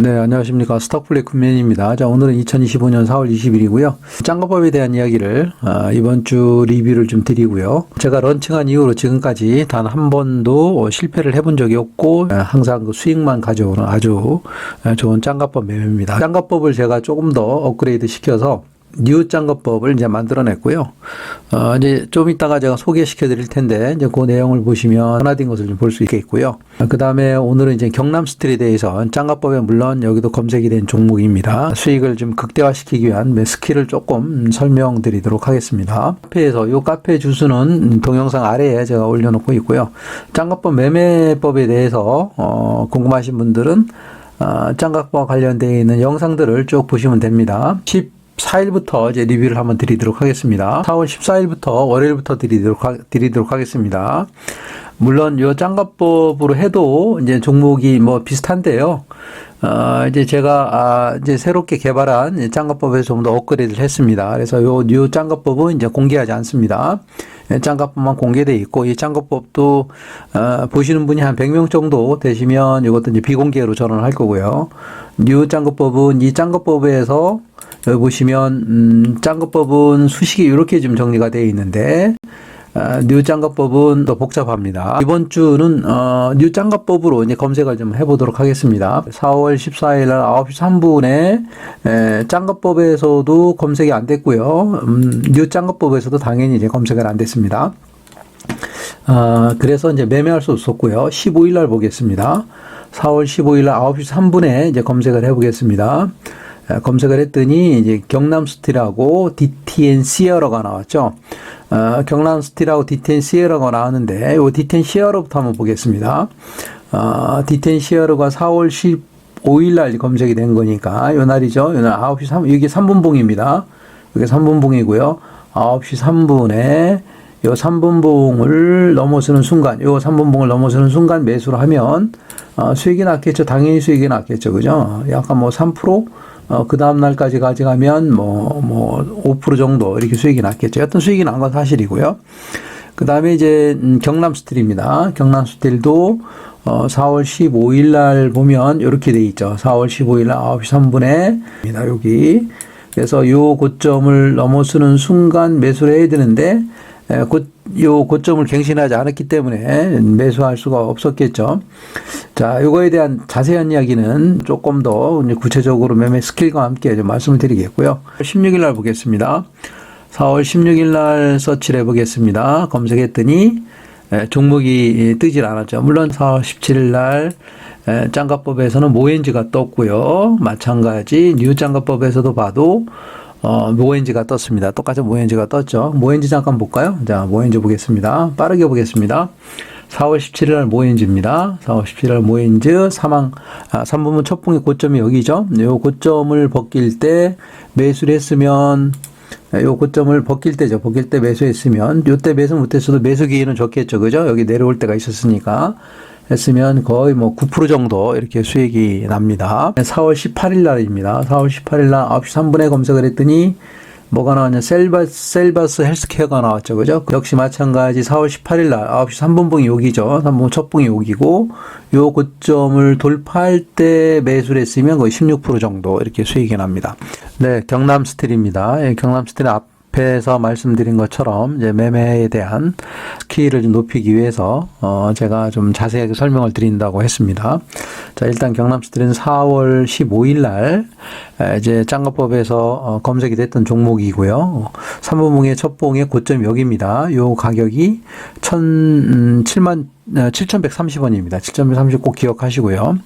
네, 안녕하십니까. 스톡플레이 쿤맨입니다. 자, 오늘은 2025년 4월 20일이고요. 짱가법에 대한 이야기를 이번 주 리뷰를 좀 드리고요. 제가 런칭한 이후로 지금까지 단 한 번도 실패를 해본 적이 없고 항상 그 수익만 가져오는 아주 좋은 짱가법 매매입니다. 짱가법을 제가 조금 더 업그레이드 시켜서 뉴 짱가법을 이제 만들어냈고요. 이제 좀 이따가 제가 소개시켜 드릴 텐데, 이제 그 내용을 보시면 하나된 것을 좀 볼 수 있겠고요. 그 다음에 오늘은 이제 경남 스틸에 대해서 짱가법에 물론 여기도 검색이 된 종목입니다. 수익을 좀 극대화시키기 위한 스킬을 조금 설명드리도록 하겠습니다. 카페에서 이 카페 주소는 동영상 아래에 제가 올려놓고 있고요. 짱가법 매매법에 대해서 궁금하신 분들은 짱가법과 관련되어 있는 영상들을 쭉 보시면 됩니다. 14일부터 이제 리뷰를 한번 드리도록 하겠습니다. 4월 14일부터 월요일부터 드리도록 하겠습니다. 물론 요 짱가법으로 해도 이제 종목이 뭐 비슷한데요. 이제 제가 이제 새롭게 개발한 짱가법에서 좀 더 업그레이드를 했습니다. 그래서 요 짱가법은 이제 공개하지 않습니다. 짱가법만 공개되어 있고, 이 짱가법도 보시는 분이 한 100명 정도 되시면 이것도 이제 비공개로 전환할 거고요. 뉴 짱가법은 이 짱가법에서 여기 보시면 짱가법은 수식이 이렇게 좀 정리가 되어 있는데, 뉴 짱가법은 더 복잡합니다. 이번 주는 뉴 짱가법으로 이제 검색을 좀 해보도록 하겠습니다. 4월 14일 날 9시 3분에 짱가법에서도 검색이 안 됐고요. 뉴 짱가법에서도 당연히 이제 검색은 안 됐습니다. 그래서 이제 매매할 수 없었고요. 15일 날 보겠습니다. 4월 15일 날 9시 3분에 이제 검색을 해보겠습니다. 검색을 했더니 이제 경남 스틸하고 DTN 시어러가 나왔죠. 경남 스틸하고 DTN 시어러가 나왔는데, 요 DTN 시어러부터 한번 보겠습니다. DTN 시어러가 4월 15일 날 검색이 된 거니까, 요 날이죠. 요 날 9시 3분, 이게 3분봉입니다. 이게 3분봉이고요. 9시 3분에 요 3분봉을 넘어서는 순간, 요 3분봉을 넘어서는 순간 매수를 하면, 수익이 났겠죠. 당연히 수익이 났겠죠. 그죠? 약간 뭐 3%? 그 다음날까지 가져가면, 5% 정도 이렇게 수익이 났겠죠. 어떤 수익이 난 건 사실이고요. 그 다음에 이제, 경남 스틸입니다. 경남 스틸도, 4월 15일 날 보면, 이렇게 돼 있죠. 4월 15일 날 9시 3분에, 여기. 그래서 요 고점을 넘어서는 순간 매수를 해야 되는데, 요 고점을 갱신하지 않았기 때문에 매수할 수가 없었겠죠. 자, 요거에 대한 자세한 이야기는 조금 더 구체적으로 매매 스킬과 함께 좀 말씀을 드리겠고요. 16일 날 보겠습니다. 4월 16일 날 서치를 해보겠습니다. 검색했더니 종목이 뜨질 않았죠. 물론 4월 17일 날 짱가법에서는 모엔지가 떴고요. 마찬가지 뉴 짱가법에서도 봐도 모엔지가 떴습니다. 똑같이 모엔지가 떴죠. 모엔지 잠깐 볼까요? 자, 모엔지 보겠습니다. 빠르게 보겠습니다. 4월 17일 날 모엔지입니다. 4월 17일 날 모엔지 3분봉 첫봉의 고점이 여기죠. 요 고점을 벗길 때 매수를 했으면, 요 고점을 벗길 때죠. 벗길 때 매수했으면, 요때 매수 못했어도 매수 기회는 좋겠죠. 그죠? 여기 내려올 때가 있었으니까. 했으면 거의 9% 정도 이렇게 수익이 납니다. 4월 18일 날입니다. 4월 18일 날 9시 3분에 검색을 했더니 뭐가 나왔냐? 셀바스 헬스케어가 나왔죠. 그죠? 역시 마찬가지 4월 18일 날 9시 3분봉이 여기죠. 3분봉 첫봉이 여기고, 요 고점을 돌파할 때 매수를 했으면 거의 16% 정도 이렇게 수익이 납니다. 네, 경남 스틸입니다. 경남 스틸 앞에서 말씀드린 것처럼 이제 매매에 대한 스킬을 좀 높이기 위해서 제가 좀 자세하게 설명을 드린다고 했습니다. 자, 일단 경남 스틸은 4월 15일 날 이제 짱가법에서 검색이 됐던 종목이고요. 3분봉의 첫 봉의 고점이 여기입니다. 요 가격이 7,130원입니다. 7,130 꼭 기억하시고요.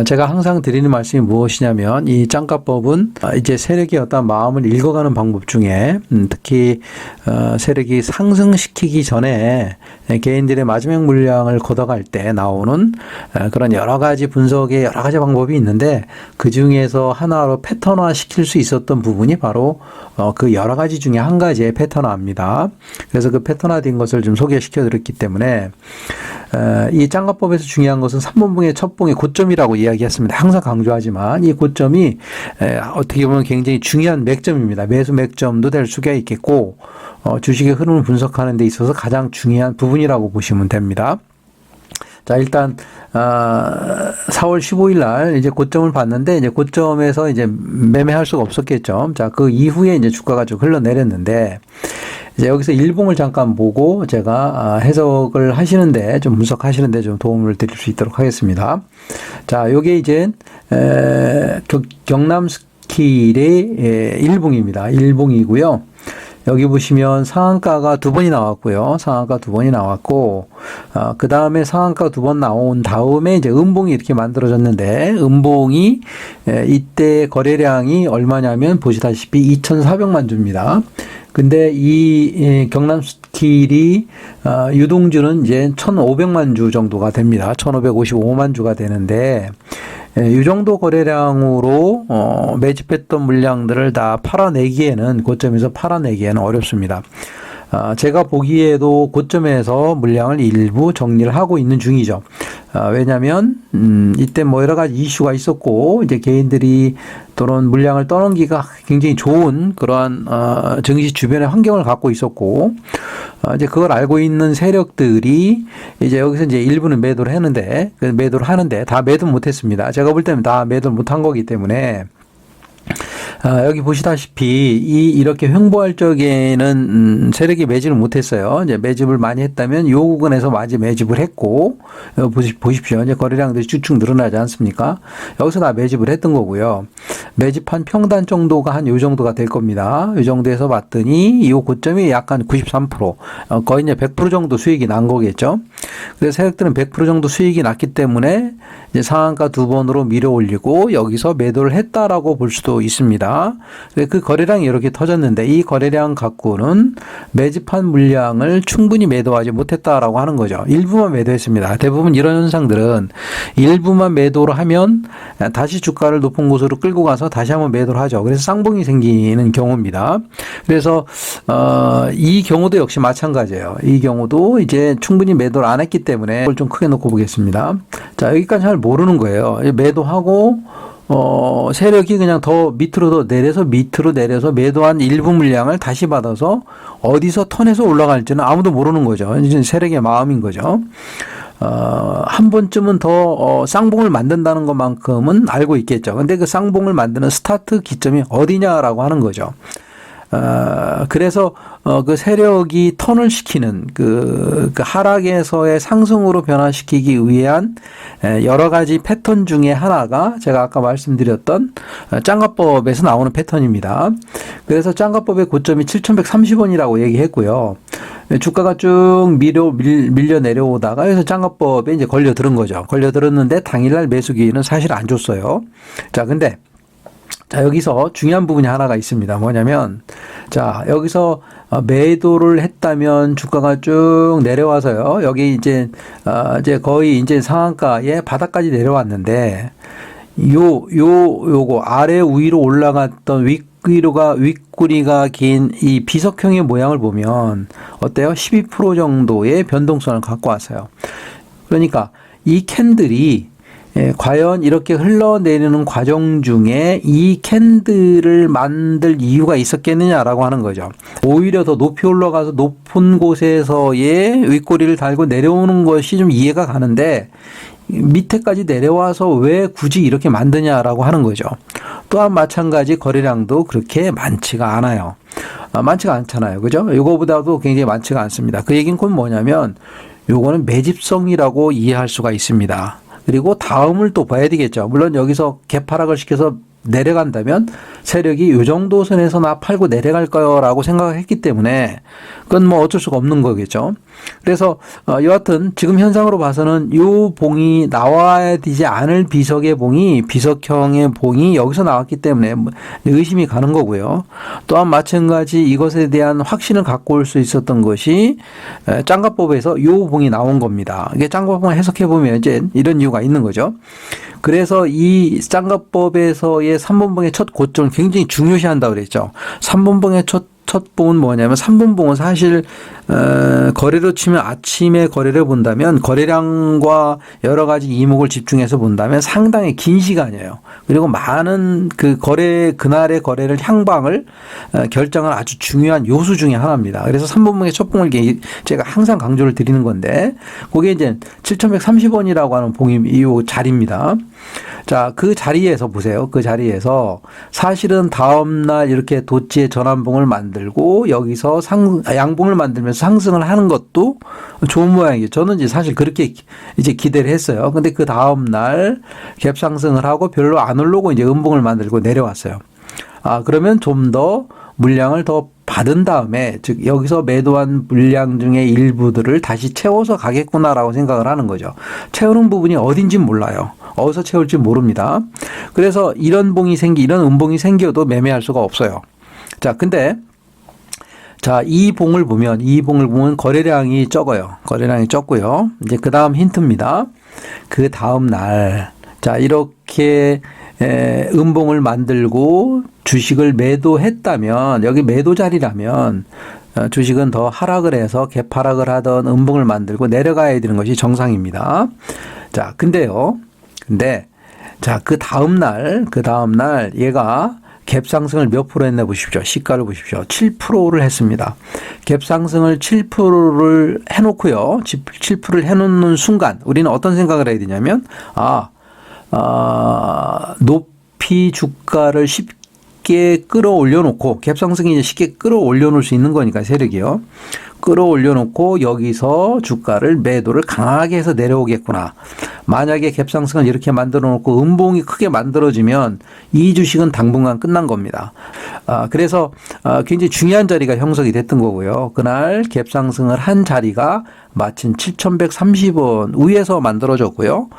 제가 항상 드리는 말씀이 무엇이냐면, 이 짱가법은 이제 세력의 어떤 마음을 읽어가는 방법 중에 특히 세력이 상승시키기 전에 개인들의 마지막 물량을 걷어갈 때 나오는 그런 여러 가지 분석의 여러 가지 방법이 있는데, 그 중에서 하나로 패턴화 시킬 수 있었던 부분이 바로 그 여러 가지 중에 한 가지의 패턴화입니다. 그래서 그 패턴화된 것을 좀 소개시켜 드렸기 때문에, 이 짱가법에서 중요한 것은 3분봉의 첫봉의 고점이라고 이야기했습니다. 항상 강조하지만 이 고점이 어떻게 보면 굉장히 중요한 맥점입니다. 매수 맥점도 될 수가 있겠고, 주식의 흐름을 분석하는 데 있어서 가장 중요한 부분이라고 보시면 됩니다. 자, 일단 4월 15일 날 이제 고점을 봤는데 이제 고점에서 이제 매매할 수가 없었겠죠. 자, 그 이후에 이제 주가가 좀 흘러내렸는데 이제 여기서 일봉을 잠깐 보고 제가 해석을 하시는데 좀 분석하시는데 좀 도움을 드릴 수 있도록 하겠습니다. 자, 요게 이제 경남 스킬의 일봉입니다. 일봉이고요. 여기 보시면 상한가가 두 번이 나왔고요. 상한가 두 번이 나왔고, 그 다음에 상한가 두 번 나온 다음에 이제 음봉이 이렇게 만들어졌는데, 음봉이 이때 거래량이 얼마냐면 보시다시피 2,400만 주입니다. 근데 이 경남 스킬이 유동주는 이제 1,500만 주 정도가 됩니다. 1,555만 주가 되는데, 이 정도 거래량으로 매집했던 물량들을 다 팔아내기에는 고점에서 팔아내기에는 어렵습니다. 제가 보기에도 고점에서 물량을 일부 정리를 하고 있는 중이죠. 왜냐하면 이때 뭐 여러 가지 이슈가 있었고 이제 개인들이 또는 물량을 떠넘기가 굉장히 좋은 그러한 증시 주변의 환경을 갖고 있었고 이제 그걸 알고 있는 세력들이 이제 여기서 이제 일부는 매도를 했는데 매도를 하는데 다 매도 못했습니다. 제가 볼 때는 다 매도를 못한 거기 때문에. 여기 보시다시피 이렇게 횡보할 적에는 세력이 매집을 못했어요. 이제 매집을 많이 했다면 요 구간에서 많이 매집을 했고 보십시오. 이제 거래량들이 쭉쭉 늘어나지 않습니까? 여기서 다 매집을 했던 거고요. 매집한 평단 정도가 한 요 정도가 될 겁니다. 요 정도에서 봤더니 이 고점이 약간 93% 거의 이제 100% 정도 수익이 난 거겠죠. 그래서 세력들은 100% 정도 수익이 났기 때문에 이제 상한가 두 번으로 밀어 올리고 여기서 매도를 했다라고 볼 수도 있습니다. 그 거래량이 이렇게 터졌는데 이 거래량 갖고는 매집한 물량을 충분히 매도하지 못했다라고 하는 거죠. 일부만 매도했습니다. 대부분 이런 현상들은 일부만 매도를 하면 다시 주가를 높은 곳으로 끌고 가서 다시 한번 매도를 하죠. 그래서 쌍봉이 생기는 경우입니다. 그래서 이 경우도 역시 마찬가지예요. 이 경우도 이제 충분히 매도를 안 했기 때문에 이걸 좀 크게 놓고 보겠습니다. 자, 여기까지 잘 모르는 거예요. 매도하고 세력이 그냥 더 밑으로 내려서 매도한 일부 물량을 다시 받아서 어디서 턴해서 올라갈지는 아무도 모르는 거죠. 이제 세력의 마음인 거죠. 한 번쯤은 더 쌍봉을 만든다는 것만큼은 알고 있겠죠. 근데 그 쌍봉을 만드는 스타트 기점이 어디냐라고 하는 거죠. 그래서 그 세력이 턴을 시키는 그 하락에서의 상승으로 변화시키기 위한 여러 가지 패턴 중에 하나가 제가 아까 말씀드렸던 짱가법에서 나오는 패턴입니다. 그래서 짱가법의 고점이 7,130원이라고 얘기했고요. 주가가 쭉 밀려 내려오다가 여기서 짱가법에 이제 걸려들은 거죠. 걸려들었는데 당일날 매수 기회는 사실 안 줬어요. 자, 근데 자, 여기서 중요한 부분이 하나가 있습니다. 뭐냐면, 자, 여기서 매도를 했다면 주가가 쭉 내려와서요. 여기 이제 거의 이제 상한가의 바닥까지 내려왔는데, 요거 아래 위로 올라갔던 윗구리가 긴 이 비석형의 모양을 보면 어때요? 12% 정도의 변동성을 갖고 왔어요. 그러니까 이 캔들이 과연 이렇게 흘러내리는 과정 중에 이 캔들을 만들 이유가 있었겠느냐라고 하는 거죠. 오히려 더 높이 올라가서 높은 곳에서의 윗꼬리를 달고 내려오는 것이 좀 이해가 가는데 밑에까지 내려와서 왜 굳이 이렇게 만드냐라고 하는 거죠. 또한 마찬가지 거래량도 그렇게 많지가 않아요. 많지가 않잖아요. 그죠? 이거보다도 굉장히 많지가 않습니다. 그 얘기는 곧 뭐냐면 요거는 매집성이라고 이해할 수가 있습니다. 그리고 다음을 또 봐야 되겠죠. 물론 여기서 개파락을 시켜서 내려간다면 세력이 이 정도 선에서 나 팔고 내려갈 거라고 생각을 했기 때문에 그건 뭐 어쩔 수가 없는 거겠죠. 그래서 여하튼 지금 현상으로 봐서는 이 봉이 나와야 되지 않을 비석형의 봉이 여기서 나왔기 때문에 의심이 가는 거고요. 또한 마찬가지 이것에 대한 확신을 갖고 올 수 있었던 것이 짱가법에서 이 봉이 나온 겁니다. 이게 짱가법을 해석해 보면 이제 이런 이유가 있는 거죠. 그래서 이 짱가법에서의 3번봉의 첫 고점을 굉장히 중요시한다고 그랬죠. 3번봉의 첫 첫 봉은 뭐냐면 3분 봉은 사실 거래로 치면 아침에 거래를 본다면 거래량과 여러 가지 이목을 집중해서 본다면 상당히 긴 시간이에요. 그리고 많은 그 그날의 거래를 향방을 결정한 아주 중요한 요소 중에 하나입니다. 그래서 3분 봉의 첫 봉을 제가 항상 강조를 드리는 건데 그게 이제 7,130원이라고 하는 봉이 이 자리입니다. 자, 그 자리에서 보세요. 그 자리에서 사실은 다음날 이렇게 도치의 전환봉을 만들고 여기서 양봉을 만들면서 상승을 하는 것도 좋은 모양이에요. 저는 이제 사실 그렇게 이제 기대를 했어요. 근데 그 다음날 갭 상승을 하고 별로 안 오르고 이제 음봉을 만들고 내려왔어요. 그러면 좀 더 물량을 더 받은 다음에 즉 여기서 매도한 물량 중에 일부들을 다시 채워서 가겠구나라고 생각을 하는 거죠. 채우는 부분이 어딘지 몰라요. 어디서 채울지 모릅니다. 그래서 이런 음봉이 생겨도 매매할 수가 없어요. 자, 근데 이 봉을 보면 거래량이 적어요. 거래량이 적고요. 이제 그 다음 힌트입니다. 그 다음 날 이렇게 음봉을 만들고 주식을 매도했다면 여기 매도 자리라면 주식은 더 하락을 해서 갭하락을 하던 음봉을 만들고 내려가야 되는 것이 정상입니다. 근데 그 다음날 얘가 갭 상승을 몇 프로 했나 보십시오. 시가를 보십시오. 7%를 했습니다. 갭 상승을 7%를 해놓고요. 7%를 해놓는 순간 우리는 어떤 생각을 해야 되냐면 높이 주가를 쉽게 끌어올려 놓고 갭 상승이 이제 쉽게 끌어올려 놓을 수 있는 거니까 세력이요. 끌어올려 놓고 여기서 주가를 매도를 강하게 해서 내려오겠구나. 만약에 갭 상승을 이렇게 만들어 놓고 음봉이 크게 만들어지면 이 주식은 당분간 끝난 겁니다. 그래서 굉장히 중요한 자리가 형성이 됐던 거고요. 그날 갭 상승을 한 자리가 마침 7,130원 위에서 만들어졌고요.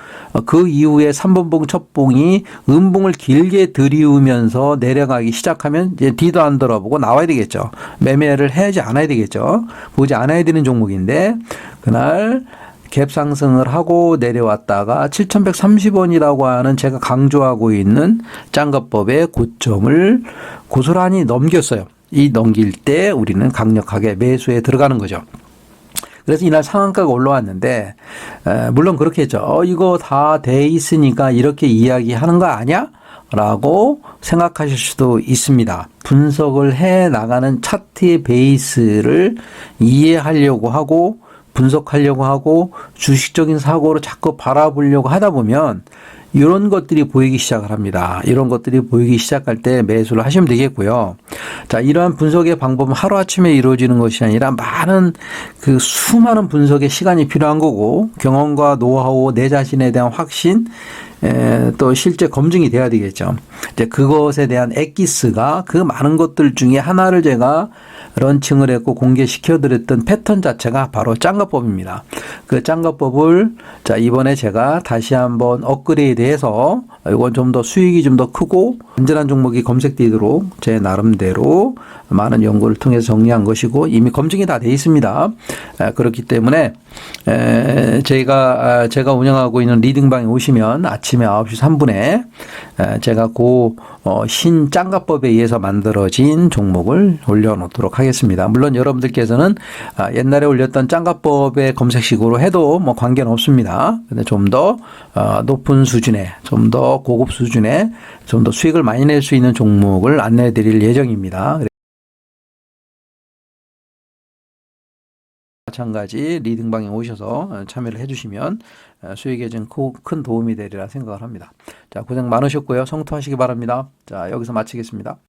그 이후에 3번봉 첫 봉이 음봉을 길게 들이우면서 내려가기 시작하면 이제 뒤도 안 돌아보고 나와야 되겠죠. 매매를 해야지 않아야 되겠죠. 보지 않아야 되는 종목인데 그날 갭 상승을 하고 내려왔다가 7,130원이라고 하는 제가 강조하고 있는 짱가법의 고점을 고스란히 넘겼어요. 이 넘길 때 우리는 강력하게 매수에 들어가는 거죠. 그래서 이날 상한가가 올라왔는데 물론 그렇겠죠. 이거 다 돼 있으니까 이렇게 이야기하는 거 아니야? 라고 생각하실 수도 있습니다. 분석을 해 나가는 차트의 베이스를 이해하려고 하고 분석하려고 하고 주식적인 사고로 자꾸 바라보려고 하다 보면 이런 것들이 보이기 시작을 합니다. 이런 것들이 보이기 시작할 때 매수를 하시면 되겠고요. 이러한 분석의 방법은 하루아침에 이루어지는 것이 아니라 많은 수많은 분석의 시간이 필요한 거고 경험과 노하우, 내 자신에 대한 확신, 또 실제 검증이 돼야 되겠죠. 이제 그것에 대한 엑기스가 그 많은 것들 중에 하나를 제가 런칭을 했고 공개시켜 드렸던 패턴 자체가 바로 짱가법입니다. 그 짱가법을 이번에 제가 다시 한번 업그레이드해서 이건 좀 더 수익이 좀 더 크고 안전한 종목이 검색되도록 제 나름대로 많은 연구를 통해서 정리한 것이고 이미 검증이 다 돼 있습니다. 그렇기 때문에 제가 운영하고 있는 리딩방에 오시면 아침에 9시 3분에 제가 신 짱가법에 의해서 만들어진 종목을 올려놓도록 하겠습니다. 물론 여러분들께서는 옛날에 올렸던 짱가법의 검색식으로 해도 뭐 관계는 없습니다. 근데 좀 더 높은 수준의, 좀 더 고급 수준의, 좀 더 수익을 많이 낼 수 있는 종목을 안내해 드릴 예정입니다. 마찬가지 리딩방에 오셔서 참여를 해주시면 수익에 좀 큰 도움이 되리라 생각을 합니다. 고생 많으셨고요. 성투하시기 바랍니다. 여기서 마치겠습니다.